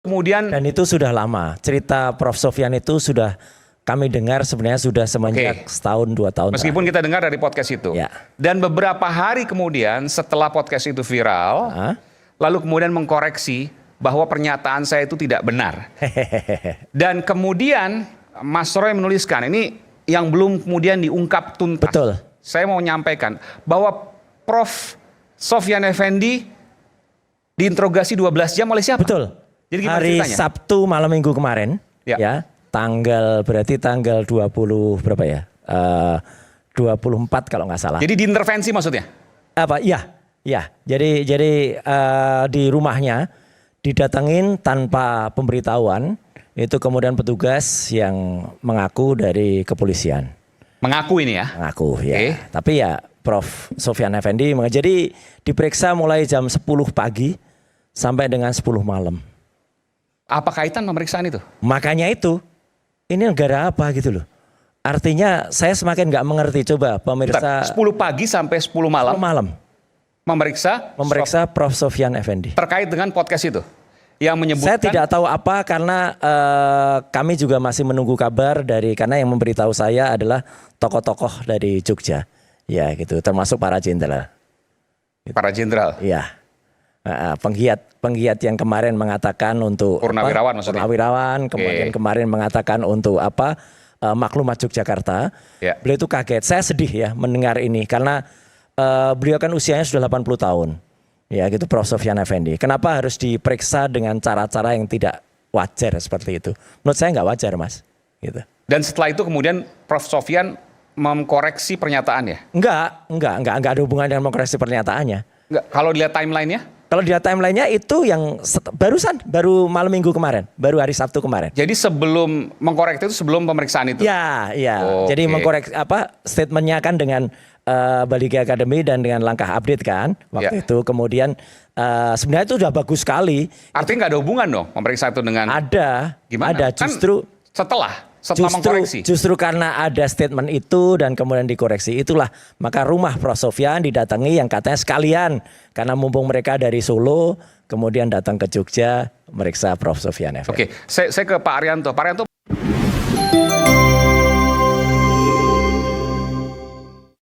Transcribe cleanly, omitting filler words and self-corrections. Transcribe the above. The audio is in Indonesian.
Kemudian dan itu sudah lama. Cerita Prof. Sofyan itu sudah kami dengar sebenarnya sudah semenjak setahun 2 tahun. Meskipun kita dengar dari podcast itu. Ya. Dan beberapa hari kemudian setelah podcast itu viral, lalu kemudian mengkoreksi bahwa pernyataan saya itu tidak benar. Dan kemudian Mas Roy menuliskan, ini yang belum kemudian diungkap tuntas. Betul. Saya mau menyampaikan bahwa Prof. Sofyan Effendi diinterogasi 12 jam oleh siapa? Betul. Jadi gimana hari ceritanya? Sabtu malam minggu kemarin, ya berarti tanggal 20 berapa ya? 24 kalau nggak salah. Jadi diintervensi maksudnya? Apa? Iya, ya. Jadi di rumahnya didatengin tanpa pemberitahuan. Itu kemudian petugas yang mengaku dari kepolisian. Mengaku ini ya? Mengaku ya. Tapi ya Prof. Sofyan Effendi jadi diperiksa mulai jam 10 pagi sampai dengan 10 malam. Apa kaitan pemeriksaan itu? Makanya itu, ini negara apa gitu loh. Artinya saya semakin nggak mengerti. Coba pemirsa. 10 pagi sampai 10 malam. 10 malam. Memeriksa Prof. Sofyan Effendi. Terkait dengan podcast itu? Yang menyebutkan. Saya tidak tahu apa karena kami juga masih menunggu kabar karena yang memberitahu saya adalah tokoh-tokoh dari Jogja. Ya gitu, termasuk para jenderal. Para jenderal? Iya. Penggiat yang kemarin mengatakan untuk Purnawirawan maksudnya. Purnawirawan, kemudian kemarin mengatakan untuk maklumat Yogyakarta. Ya. Beliau itu kaget. Saya sedih ya mendengar ini karena beliau kan usianya sudah 80 tahun. Ya gitu Prof. Sofyan Effendi. Kenapa harus diperiksa dengan cara-cara yang tidak wajar seperti itu? Menurut saya nggak wajar, Mas. Gitu. Dan setelah itu kemudian Prof. Sofyan mengkoreksi pernyataannya? Enggak ada hubungan dengan mengkoreksi pernyataannya. Enggak. Kalau dilihat timelinenya? Kalau dilihat timelinenya itu yang baru malam minggu kemarin, baru hari Sabtu kemarin. Jadi sebelum mengkoreksi itu sebelum pemeriksaan itu? Ya. Jadi mengkoreksi statementnya kan dengan Balige Academy dan dengan langkah update kan waktu itu. Kemudian sebenarnya itu sudah bagus sekali. Artinya nggak ada hubungan dong pemeriksaan itu dengan? Ada. Gimana? Ada justru. Kan setelah mengkoreksi. Justru karena ada statement itu dan kemudian dikoreksi itulah maka rumah Prof. Sofyan didatangi yang katanya sekalian karena mumpung mereka dari Solo kemudian datang ke Jogja meriksa Prof. Sofyan Effendi. Oke, saya ke Pak Arianto. Pak Arianto